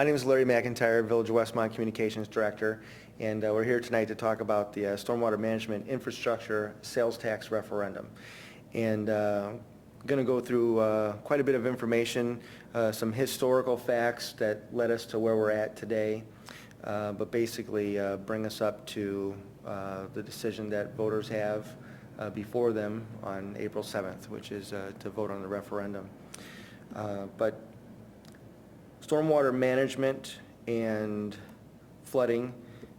My name is Larry McIntyre, Village of Westmont Communications Director, and we're here tonight to talk about the Stormwater Management Infrastructure Sales Tax Referendum. And going to go through quite a bit of information, some historical facts that led us to where we're at today, but basically bring us up to the decision that voters have before them on April 7th, which is to vote on the referendum. But stormwater management and flooding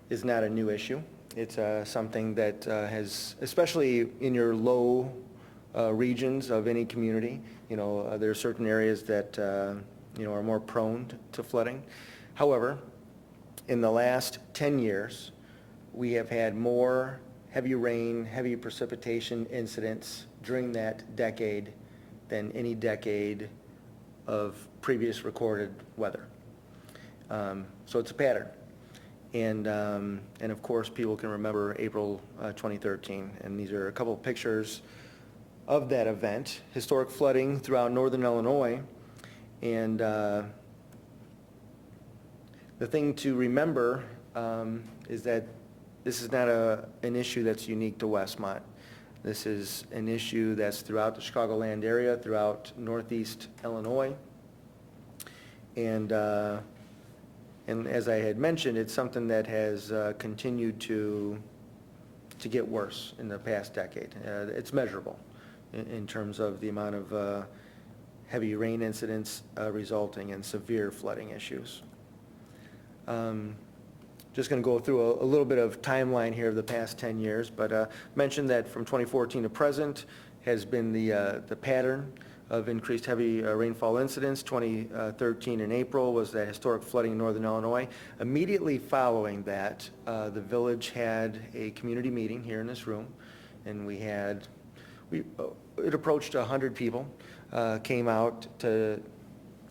is not a new issue. It's something that has, especially in your low regions of any community, there are certain areas that are more prone to flooding. However, in the last 10 years, we have had more heavy rain, heavy precipitation incidents during that decade than any decade of previous recorded weather. So it's a pattern. And of course, people can remember April 2013, and these are a couple of pictures of that event. Historic flooding throughout northern Illinois, and the thing to remember is that this is not an issue that's unique to Westmont. This is an issue that's throughout the Chicagoland area, throughout northeast Illinois. And as I had mentioned, it's something that has continued to get worse in the past decade. It's measurable in terms of the amount of heavy rain incidents resulting in severe flooding issues. Just going to go through a little bit of timeline here of the past 10 years, but mentioned that from 2014 to present has been the pattern of increased heavy rainfall incidents. 2013 in April was that historic flooding in northern Illinois. Immediately following that, the village had a community meeting here in this room, and it approached 100 people, came out to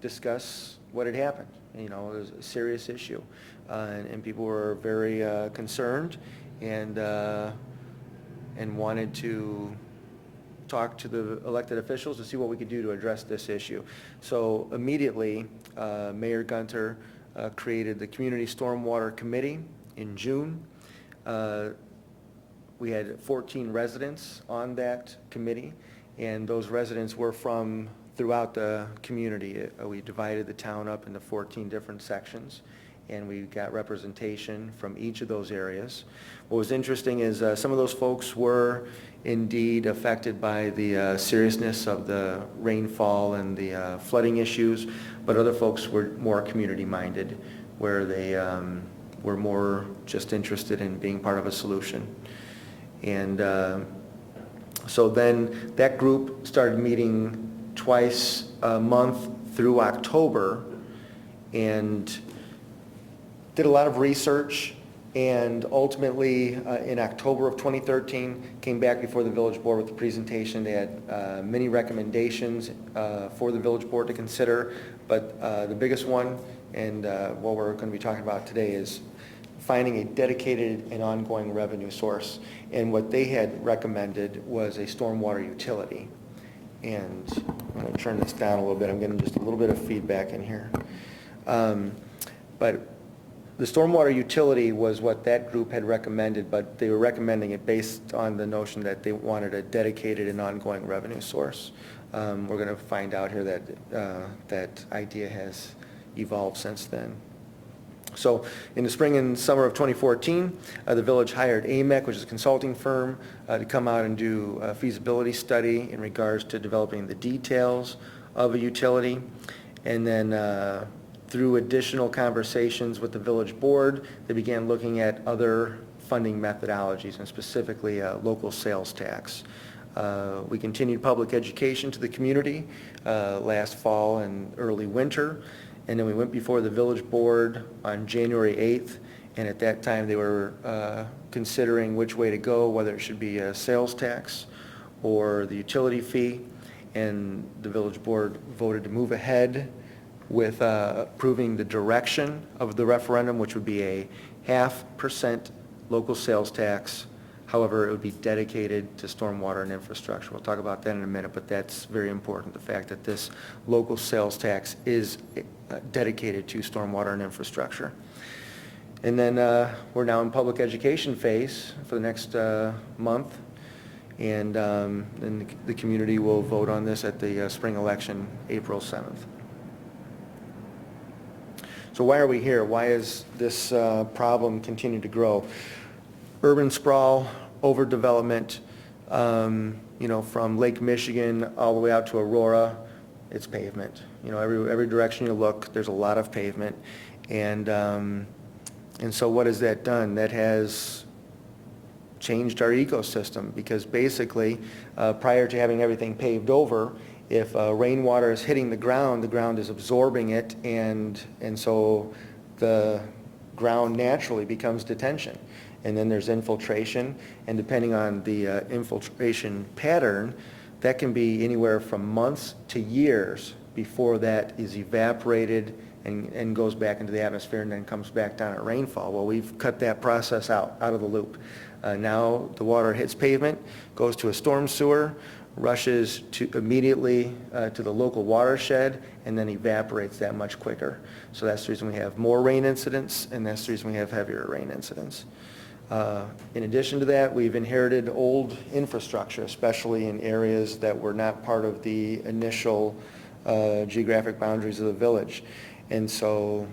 discuss what had happened. It was a serious issue, and people were very concerned and wanted to talk to the elected officials to see what we could do to address this issue. So immediately, Mayor Gunter created the Community Stormwater Committee in June. We had 14 residents on that committee, and those residents were from throughout the community. We divided the town up into 14 different sections, and we got representation from each of those areas. What was interesting is some of those folks were indeed affected by the seriousness of the rainfall and the flooding issues, but other folks were more community-minded, where they were more just interested in being part of a solution. And so then that group started meeting twice a month through October, and did a lot of research, and ultimately in October of 2013 came back before the village board with a presentation. They had many recommendations for the village board to consider, but the biggest one, and what we're going to be talking about today, is finding a dedicated and ongoing revenue source. And what they had recommended was a stormwater utility. And I'm going to turn this down a little bit. I'm getting just a little bit of feedback in here. But the stormwater utility was what that group had recommended, but they were recommending it based on the notion that they wanted a dedicated and ongoing revenue source. We're going to find out here that that idea has evolved since then. So in the spring and summer of 2014, the village hired AMEC, which is a consulting firm, to come out and do a feasibility study in regards to developing the details of a utility. And then through additional conversations with the village board, they began looking at other funding methodologies, and specifically local sales tax. We continued public education to the community last fall and early winter. And then we went before the village board on January 8th, and at that time they were considering which way to go, whether it should be a sales tax or the utility fee. And the village board voted to move ahead with approving the direction of the referendum, which would be a 0.5% local sales tax, However, it would be dedicated to stormwater and infrastructure. We'll talk about that in a minute, but that's very important, the fact that this local sales tax is dedicated to stormwater and infrastructure. And then we're now in public education phase for the next month, and then the community will vote on this at the spring election, April 7th. So why are we here? Why is this problem continue to grow? Urban sprawl, overdevelopment, you know, from Lake Michigan all the way out to Aurora, it's pavement. You know, every direction you look, there's a lot of pavement, and so what has that done? That has changed our ecosystem, because basically, prior to having everything paved over, if rainwater is hitting the ground is absorbing it, and so the ground naturally becomes detention. And then there's infiltration, and depending on the infiltration pattern, that can be anywhere from months to years before that is evaporated and goes back into the atmosphere and then comes back down at rainfall. Well, we've cut that process out of the loop. Now the water hits pavement, goes to a storm sewer, rushes immediately to the local watershed, and then evaporates that much quicker. So that's the reason we have more rain incidents, and that's the reason we have heavier rain incidents. In addition to that, we've inherited old infrastructure, especially in areas that were not part of the initial geographic boundaries of the village. And so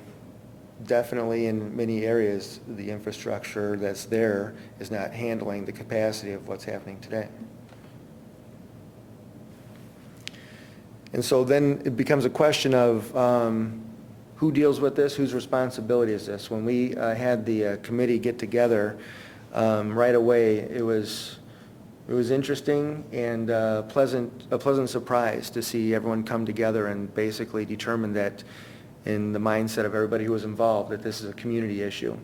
definitely in many areas, the infrastructure that's there is not handling the capacity of what's happening today. And so then it becomes a question of who deals with this, whose responsibility is this? When we had the committee get together, right away it was interesting and a pleasant surprise to see everyone come together and basically determine that, in the mindset of everybody who was involved, that this is a community issue.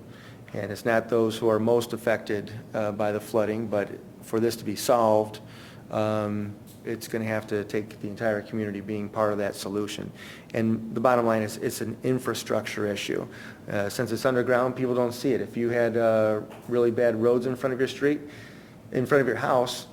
And it's not those who are most affected by the flooding, but for this to be solved, it's going to have to take the entire community being part of that solution. And the bottom line is it's an infrastructure issue. Since it's underground, people don't see it. If you had really bad roads in front of your street, in front of your house,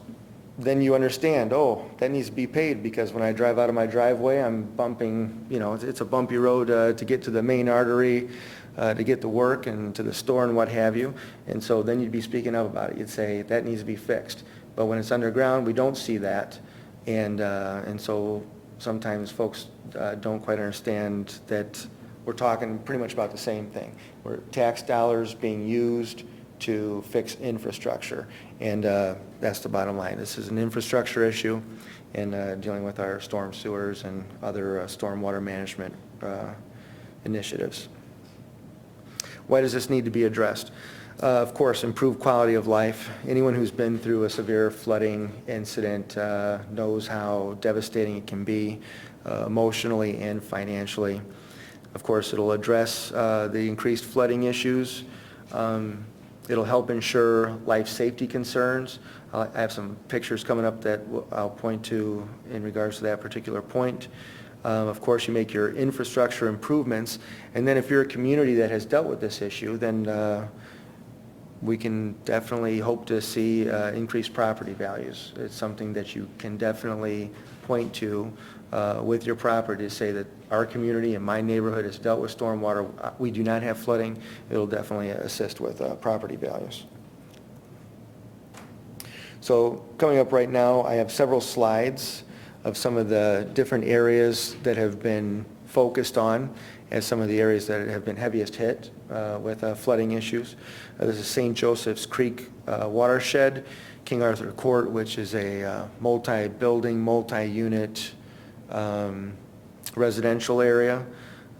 then you understand, oh, that needs to be paved, because when I drive out of my driveway, I'm bumping, you know, it's a bumpy road to get to the main artery, to get to work and to the store and what have you. And so then you'd be speaking up about it. You'd say, that needs to be fixed. But when it's underground, we don't see that. And so sometimes folks don't quite understand that we're talking pretty much about the same thing. We're tax dollars being used to fix infrastructure, and that's the bottom line. This is an infrastructure issue, and dealing with our storm sewers and other stormwater management initiatives. Why does this need to be addressed? Of course, improved quality of life. Anyone who's been through a severe flooding incident knows how devastating it can be emotionally and financially. Of course, it'll address the increased flooding issues. It'll help ensure life safety concerns. I have some pictures coming up that I'll point to in regards to that particular point. Of course, you make your infrastructure improvements, and then if you're a community that has dealt with this issue, then we can definitely hope to see increased property values. It's something that you can definitely point to with your property to say that our community and my neighborhood has dealt with stormwater. We do not have flooding. It'll definitely assist with property values. So coming up right now, I have several slides of some of the different areas that have been focused on as some of the areas that have been heaviest hit with flooding issues. This is St. Joseph's Creek watershed, King Arthur Court, which is a multi-building, multi-unit residential area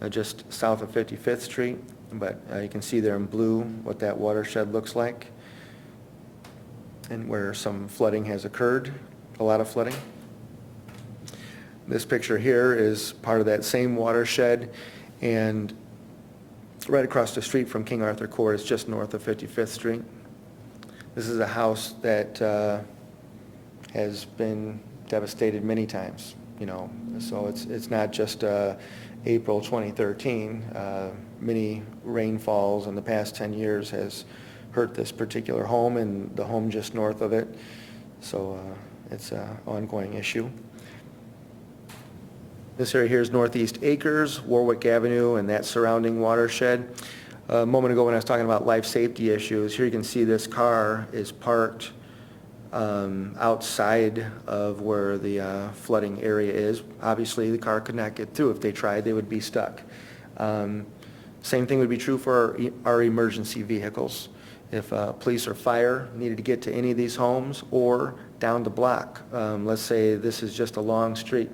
just south of 55th Street. But you can see there in blue what that watershed looks like and where some flooding has occurred, a lot of flooding. This picture here is part of that same watershed, and right across the street from King Arthur Court is just north of 55th Street. This is a house that has been devastated many times, you know, so it's not just April 2013. Many rainfalls in the past 10 years has hurt this particular home and the home just north of it. So it's an ongoing issue. This area here is Northeast Acres, Warwick Avenue, and that surrounding watershed. A moment ago when I was talking about life safety issues, here you can see this car is parked outside of where the flooding area is. Obviously, the car could not get through. If they tried, they would be stuck. Same thing would be true for our emergency vehicles. If police or fire needed to get to any of these homes or down the block, let's say this is just a long street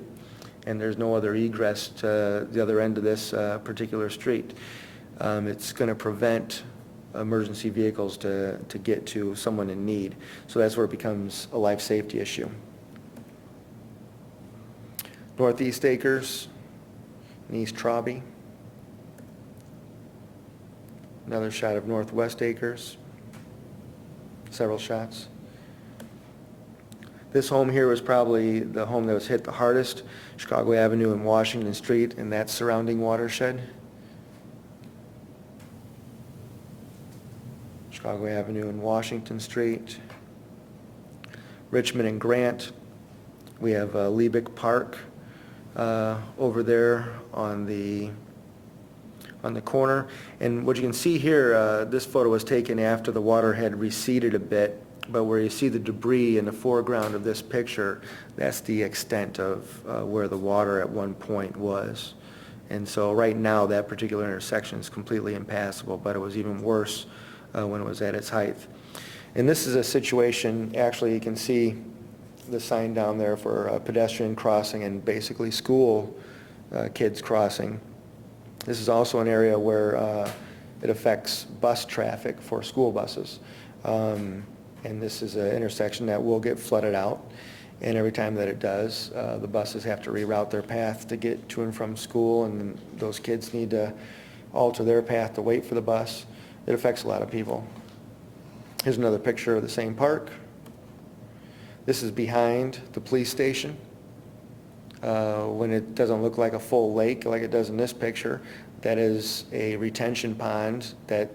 and there's no other egress to the other end of this particular street, it's going to prevent emergency vehicles to get to someone in need. So that's where it becomes a life safety issue. Northeast Acres, and East Trobby. Another shot of Northwest Acres. Several shots. This home here was probably the home that was hit the hardest, Chicago Avenue and Washington Street and that surrounding watershed. Chicago Avenue and Washington Street. Richmond and Grant. We have Liebig Park over there on the corner. And what you can see here, this photo was taken after the water had receded a bit, but where you see the debris in the foreground of this picture, that's the extent of where the water at one point was. And so right now that particular intersection is completely impassable, but it was even worse when it was at its height. And this is a situation, actually you can see the sign down there for a pedestrian crossing and basically school kids crossing. This is also an area where it affects bus traffic for school buses. And this is an intersection that will get flooded out. And every time that it does, the buses have to reroute their path to get to and from school, and those kids need to alter their path to wait for the bus. It affects a lot of people. Here's another picture of the same park. This is behind the police station. When it doesn't look like a full lake like it does in this picture, that is a retention pond that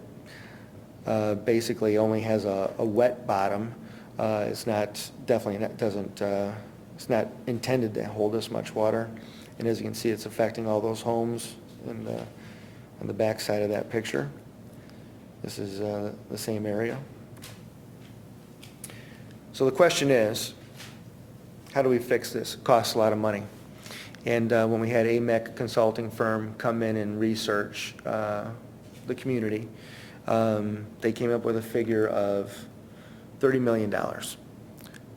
basically only has a wet bottom. It's not it's not intended to hold this much water. And as you can see, it's affecting all those homes on the back side of that picture. This is the same area. So the question is, how do we fix this? It costs a lot of money. And when we had AMEC consulting firm come in and research the community, they came up with a figure of $30 million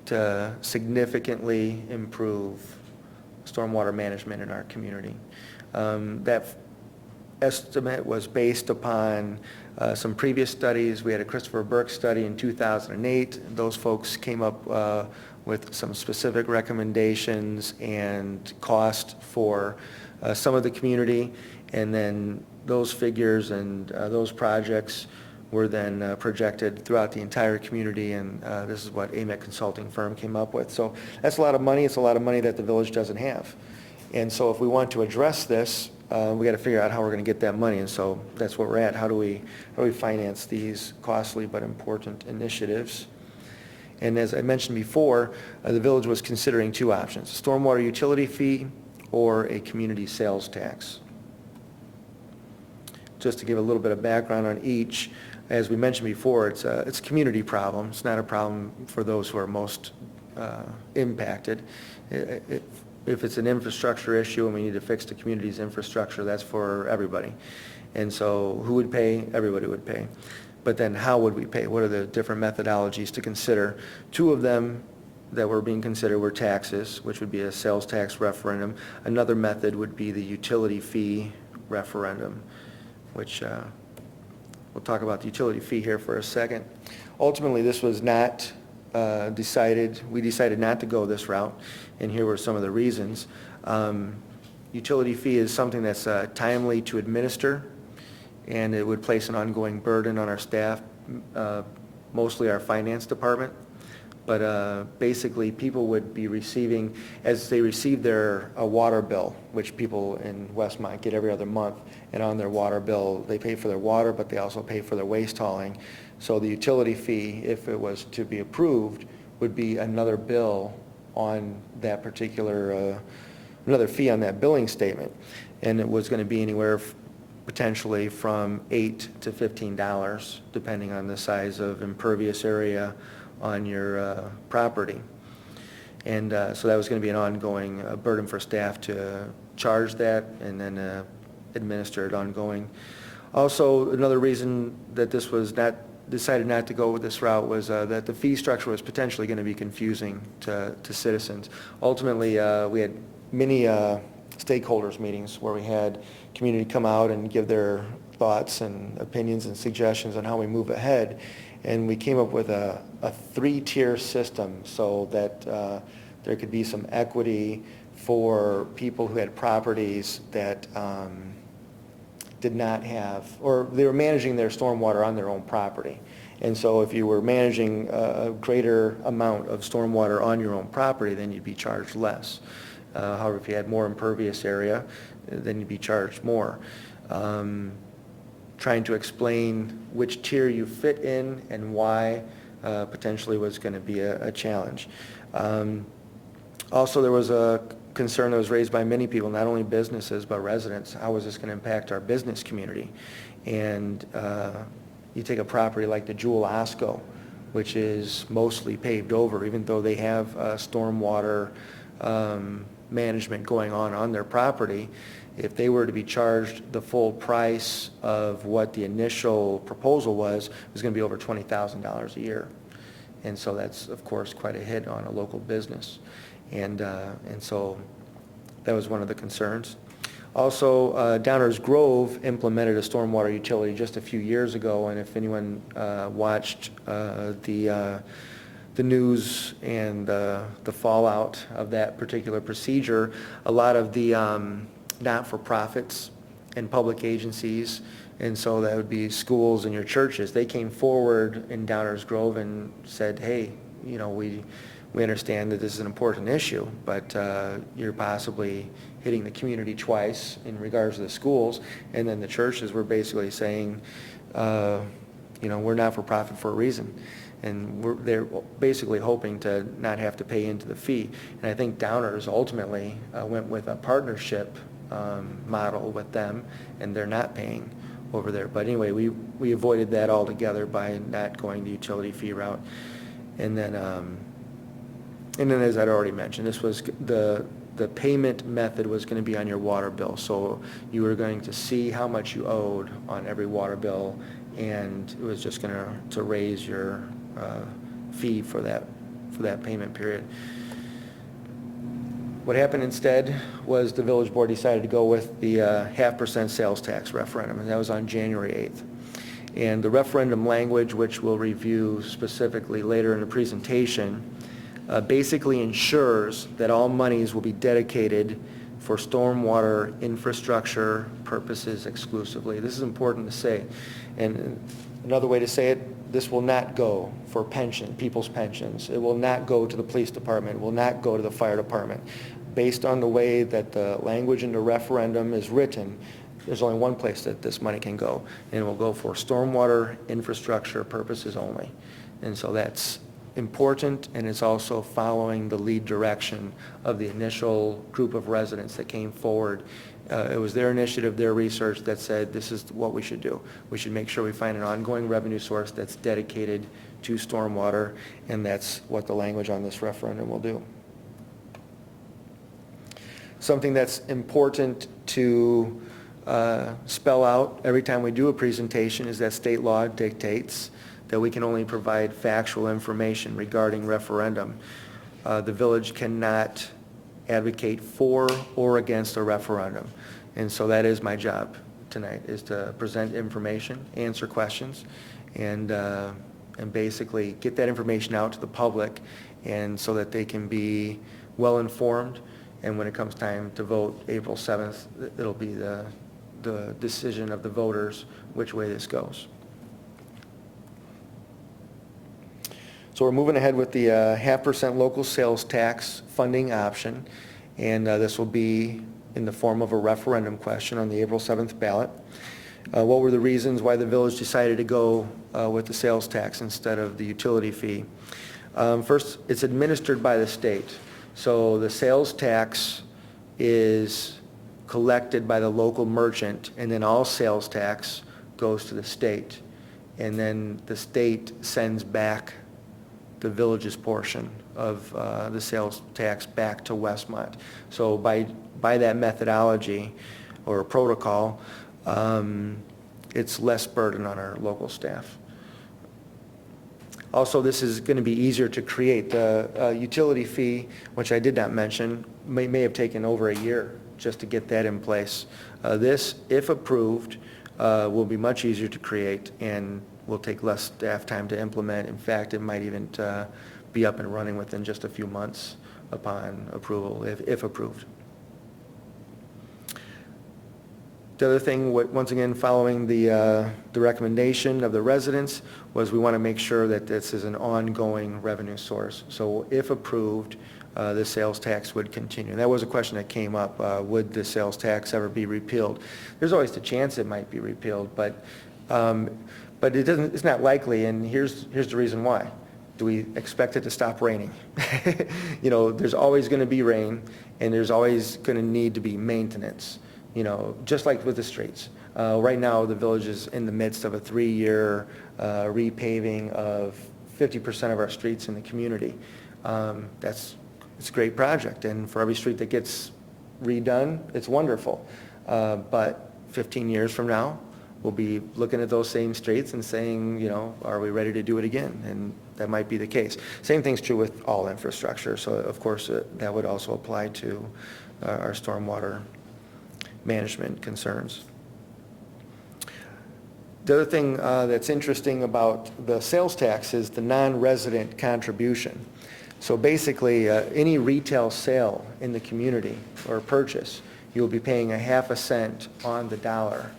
to significantly improve stormwater management in our community. That estimate was based upon some previous studies. We had a Christopher Burke study in 2008. Those folks came up with some specific recommendations and cost for some of the community, and then those figures and those projects were then projected throughout the entire community, and this is what AMEC consulting firm came up with. So that's a lot of money. It's a lot of money that the village doesn't have. And so if we want to address this, we got to figure out how we're going to get that money, and so that's where we're at. How do we finance these costly but important initiatives? And as I mentioned before, the village was considering two options: a stormwater utility fee or a community sales tax. Just to give a little bit of background on each, as we mentioned before, it's a community problem. It's not a problem for those who are most impacted. If it's an infrastructure issue and we need to fix the community's infrastructure, that's for everybody. And so who would pay? Everybody would pay. But then how would we pay? What are the different methodologies to consider? Two of them that were being considered were taxes, which would be a sales tax referendum. Another method would be the utility fee referendum, which we'll talk about the utility fee here for a second. Ultimately, this was not decided. We decided not to go this route, and here were some of the reasons. Utility fee is something that's timely to administer, and it would place an ongoing burden on our staff, mostly our finance department. but basically people would be receiving, as they receive their water bill, which people in Westmont get every other month, and on their water bill, they pay for their water, but they also pay for their waste hauling. So the utility fee, if it was to be approved, would be another bill on that particular, another fee on that billing statement. And it was going to be anywhere potentially from $8 to $15, depending on the size of impervious area on your property. And so that was going to be an ongoing burden for staff to charge that and then administer it ongoing. Also, another reason that this was decided not to go with this route was that the fee structure was potentially going to be confusing to citizens. Ultimately, we had many stakeholders meetings where we had community come out and give their thoughts and opinions and suggestions on how we move ahead. And we came up with a three-tier system so that there could be some equity for people who had properties that did not have, or they were managing their stormwater on their own property. And so if you were managing a greater amount of stormwater on your own property, then you'd be charged less. However, if you had more impervious area, then you'd be charged more. Trying to explain which tier you fit in and why potentially was going to be a challenge. Also, there was a concern that was raised by many people, not only businesses but residents. How is this going to impact our business community? And you take a property like the Jewel Osco, which is mostly paved over, even though they have stormwater management going on their property. If they were to be charged the full price of what the initial proposal was, it was going to be over $20,000 a year. And so that's, of course, quite a hit on a local business. And so that was one of the concerns. Also, Downers Grove implemented a stormwater utility just a few years ago, and if anyone watched the news and the fallout of that particular procedure, a lot of the not-for-profits and public agencies, and so that would be schools and your churches, they came forward in Downers Grove and said, hey, you know, we understand that this is an important issue, but you're possibly hitting the community twice in regards to the schools. And then the churches were basically saying, you know, we're not for profit for a reason. And they're basically hoping to not have to pay into the fee. And I think Downers ultimately went with a partnership model with them, and they're not paying over there. But anyway, we avoided that altogether by not going the utility fee route. And then as I'd already mentioned, this was the payment method was going to be on your water bill. So you were going to see how much you owed on every water bill, and it was just going to raise your fee for that payment period. What happened instead was the village board decided to go with the 0.5% sales tax referendum, and that was on January 8th. And the referendum language, which we'll review specifically later in the presentation, basically ensures that all monies will be dedicated for stormwater infrastructure purposes exclusively. This is important to say. And another way to say it, this will not go for people's pensions. It will not go to the police department. It will not go to the fire department. Based on the way that the language in the referendum is written, there's only one place that this money can go, and it will go for stormwater infrastructure purposes only. And so that's important, and it's also following the lead direction of the initial group of residents that came forward. It was their initiative, their research that said this is what we should do. We should make sure we find an ongoing revenue source that's dedicated to stormwater, and that's what the language on this referendum will do. Something that's important to spell out every time we do a presentation is that state law dictates that we can only provide factual information regarding referendum. The village cannot advocate for or against a referendum. And so that is my job tonight, is to present information, answer questions, and basically get that information out to the public, and so that they can be well informed. And when it comes time to vote April 7th, it'll be the decision of the voters which way this goes. So we're moving ahead with the 0.5% local sales tax funding option, and this will be in the form of a referendum question on the April 7th ballot. What were the reasons why the village decided to go with the sales tax instead of the utility fee? First, it's administered by the state. So the sales tax is collected by the local merchant, and then all sales tax goes to the state. And then the state sends back the village's portion of the sales tax back to Westmont. So by that methodology or protocol, it's less burden on our local staff. Also, this is going to be easier to create. The utility fee, which I did not mention, may have taken over a year just to get that in place. This, if approved, will be much easier to create and will take less staff time to implement. In fact, it might even be up and running within just a few months upon approval, if approved. The other thing, once again, following the recommendation of the residents, was we want to make sure that this is an ongoing revenue source. So if approved, the sales tax would continue. And that was a question that came up. Would the sales tax ever be repealed? There's always the chance it might be repealed, but it's not likely, and here's the reason why. Do we expect it to stop raining? You know, there's always going to be rain, and there's always going to need to be maintenance. You know, just like with the streets. Right now, the village is in the midst of a 3-year repaving of 50% of our streets in the community. It's a great project, and for every street that gets redone, it's wonderful. But 15 years from now, we'll be looking at those same streets and saying, you know, are we ready to do it again? And that might be the case. Same thing's true with all infrastructure. So, of course, that would also apply to our stormwater management concerns. The other thing that's interesting about the sales tax is the non-resident contribution. So basically, any retail sale in the community or purchase, you'll be paying 0.5 cent on the dollar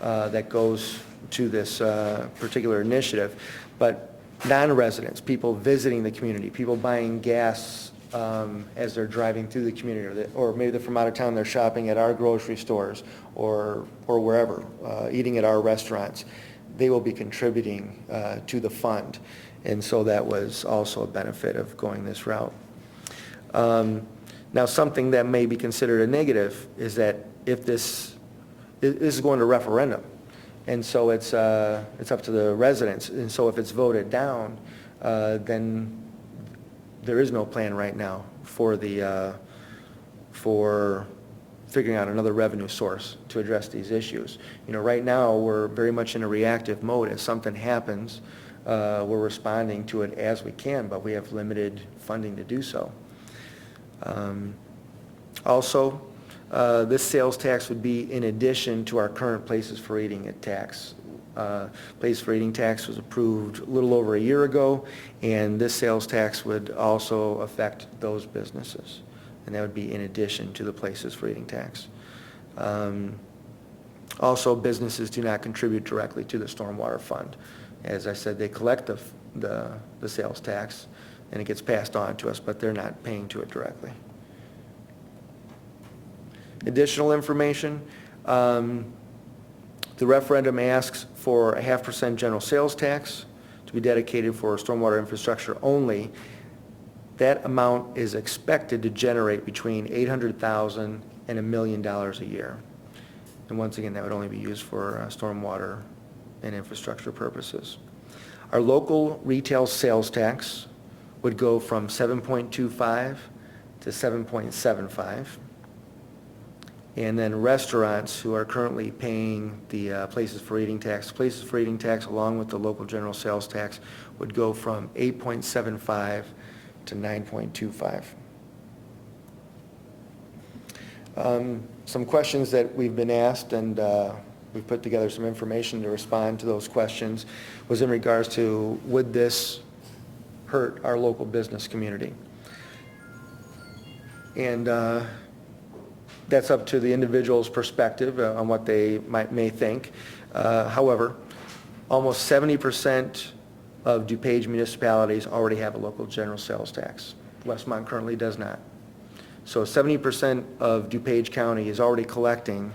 that goes to this particular initiative. But non-residents, people visiting the community, people buying gas as they're driving through the community, or maybe they're from out of town, they're shopping at our grocery stores or wherever, eating at our restaurants, they will be contributing to the fund. And so that was also a benefit of going this route. Now, something that may be considered a negative is that if this is going to referendum, and so it's up to the residents, and so if it's voted down, then there is no plan right now for figuring out another revenue source to address these issues. You know, right now we're very much in a reactive mode. As something happens, we're responding to it as we can, but we have limited funding to do so. Also, this sales tax would be in addition to our current places for eating tax. Place for eating tax was approved a little over a year ago, and this sales tax would also affect those businesses, and that would be in addition to the places for eating tax. Also, businesses do not contribute directly to the stormwater fund. As I said, they collect the sales tax, and it gets passed on to us, but they're not paying to it directly. Additional information. The referendum asks for a 0.5% general sales tax to be dedicated for stormwater infrastructure only. That amount is expected to generate between $800,000 and $1 million a year. And once again, that would only be used for stormwater and infrastructure purposes. Our local retail sales tax would go from 7.25 to 7.75. And then restaurants who are currently paying the places for eating tax along with the local general sales tax would go from 8.75 to 9.25. Some questions that we've been asked, and we've put together some information to respond to those questions, was in regards to, would this hurt our local business community? And that's up to the individual's perspective on what they may think. However, almost 70% of DuPage municipalities already have a local general sales tax. Westmont currently does not. So 70% of DuPage County is already collecting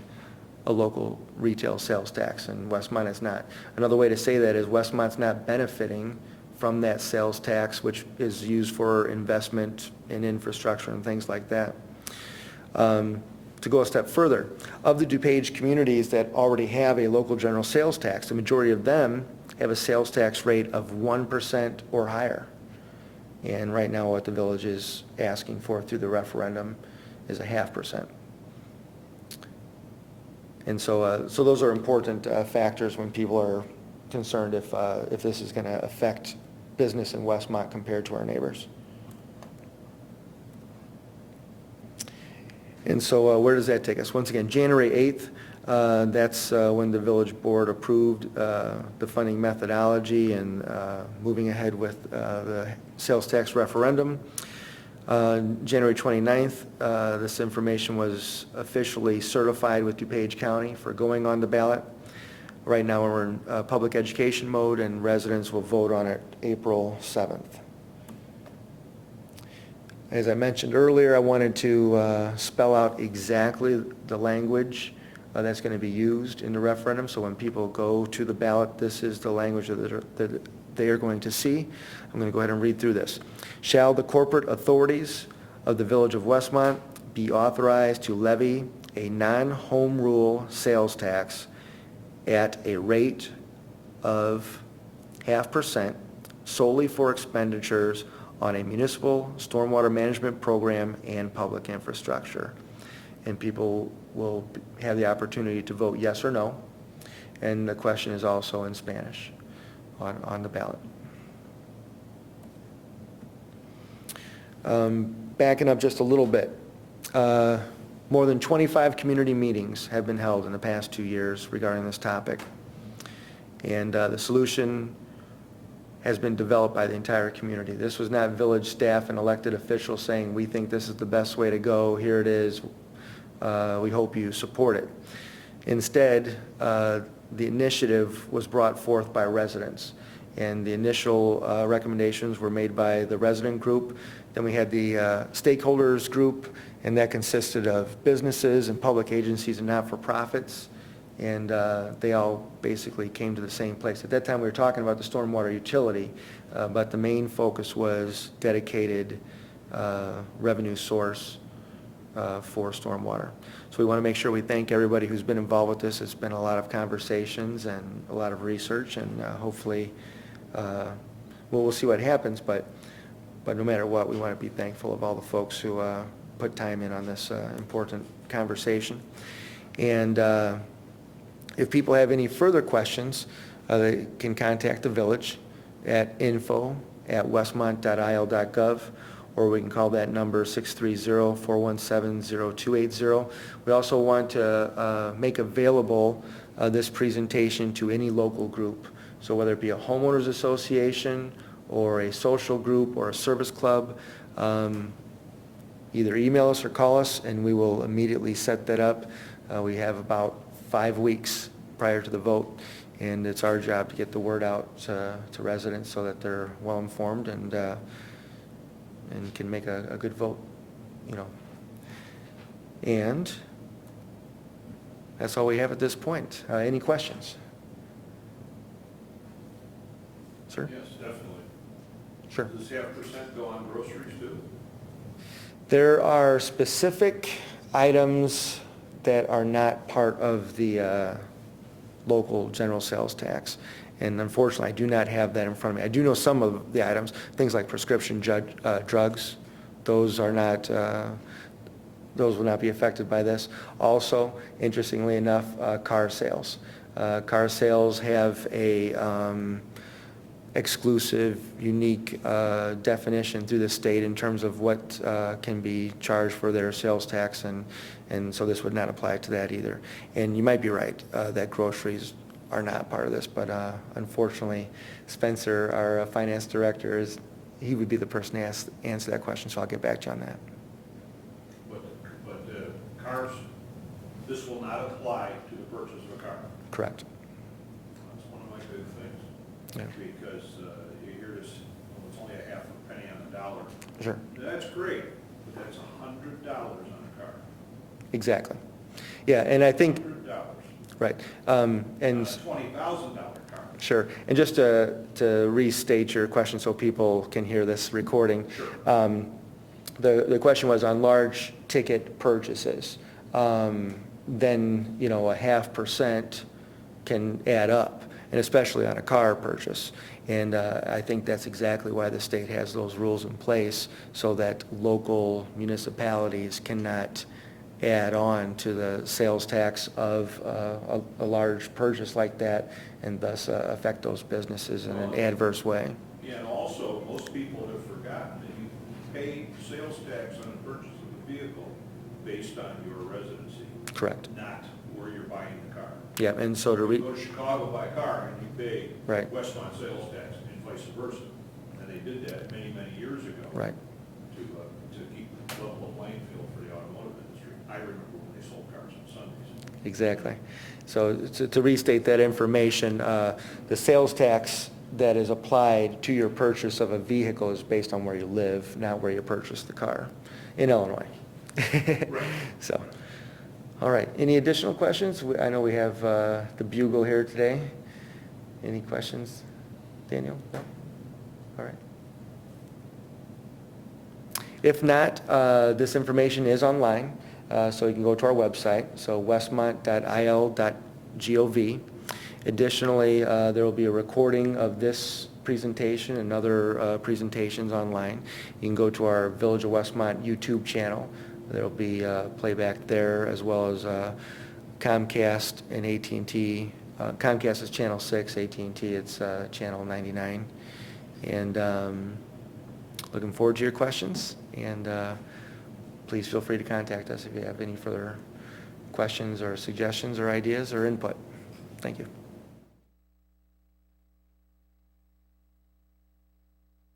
a local retail sales tax, and Westmont is not. Another way to say that is Westmont's not benefiting from that sales tax, which is used for investment in infrastructure and things like that. To go a step further, of the DuPage communities that already have a local general sales tax, the majority of them have a sales tax rate of 1% or higher. And right now what the village is asking for through the referendum is a 0.5%. And so those are important factors when people are concerned if this is going to affect business in Westmont compared to our neighbors. And so where does that take us? Once again, January 8th, that's when the village board approved the funding methodology and moving ahead with the sales tax referendum. January 29th, this information was officially certified with DuPage County for going on the ballot. Right now we're in public education mode, and residents will vote on it April 7th. As I mentioned earlier, I wanted to spell out exactly the language that's going to be used in the referendum. So when people go to the ballot, this is the language that they are going to see. I'm going to go ahead and read through this. Shall the corporate authorities of the Village of Westmont be authorized to levy a non-home rule sales tax at a rate of 0.5% solely for expenditures on a municipal stormwater management program and public infrastructure. And people will have the opportunity to vote yes or no. And the question is also in Spanish on the ballot. Backing up just a little bit, more than 25 community meetings have been held in the past 2 years regarding this topic. And the solution has been developed by the entire community. This was not village staff and elected officials saying, we think this is the best way to go, here it is, we hope you support it. Instead, the initiative was brought forth by residents, and the initial recommendations were made by the resident group. Then we had the stakeholders group, and that consisted of businesses and public agencies and not-for-profits. And they all basically came to the same place. At that time, we were talking about the stormwater utility, but the main focus was dedicated revenue source for stormwater. So we want to make sure we thank everybody who's been involved with this. It's been a lot of conversations and a lot of research, and hopefully we'll see what happens. But no matter what, we want to be thankful of all the folks who put time in on this important conversation. And if people have any further questions, they can contact the village at info@westmont.il.gov, or we can call that number 630-417-0280. We also want to make available this presentation to any local group. So whether it be a homeowners association or a social group or a service club, either email us or call us, and we will immediately set that up. We have about 5 weeks prior to the vote, and it's our job to get the word out to residents so that they're well informed and can make a good vote, you know. And that's all we have at this point. Any questions? Sir? Yes, definitely. Sure. Does this 0.5% go on groceries too? There are specific items that are not part of the local general sales tax. And unfortunately, I do not have that in front of me. I do know some of the items, things like prescription drugs. Those are not, those will not be affected by this. Also, interestingly enough, car sales. Car sales have a exclusive, unique definition through the state in terms of what can be charged for their sales tax, and so this would not apply to that either. And you might be right that groceries are not part of this, but unfortunately, Spencer, our finance director, he would be the person to answer that question, so I'll get back to you on that. But cars, this will not apply to the purchase of a car. Correct. That's one of my big things. Yeah. Because you hear this, well, it's only a half a penny on the dollar. Sure. That's great, but that's $100 on a car. Exactly. Yeah, and I think, $100. right. On a And $20,000 car. sure. And just to restate your question so people can hear this recording. Sure. The question was on large ticket purchases. Then, you know, a 0.5% can add up, and especially on a car purchase. And I think that's exactly why the state has those rules in place, so that local municipalities cannot add on to the sales tax of a large purchase like that, and thus affect those businesses in an adverse way. Yeah, and also, most people have forgotten that you pay sales tax on the purchase of a vehicle based on your residency. Correct. Not where you're buying the car. Yeah, and so to You go to Chicago, buy a car, and you pay Right. Westmont sales tax, and vice versa. And they did that many, many years ago. Right. To keep the level playing field for the automotive industry. I remember when they sold cars on Sundays. Exactly. So to restate that information, the sales tax that is applied to your purchase of a vehicle is based on where you live, not where you purchased the car, in Illinois. Right. So, all right. Any additional questions? I know we have the Bugle here today. Any questions, Daniel? No? All right. If not, this information is online, so you can go to our website, so westmont.il.gov. Additionally, there will be a recording of this presentation and other presentations online. You can go to our Village of Westmont YouTube channel. There will be playback there, as well as Comcast and AT&T. Comcast is channel 6, AT&T it's channel 99. And looking forward to your questions, and please feel free to contact us if you have any further questions or suggestions or ideas or input. Thank you.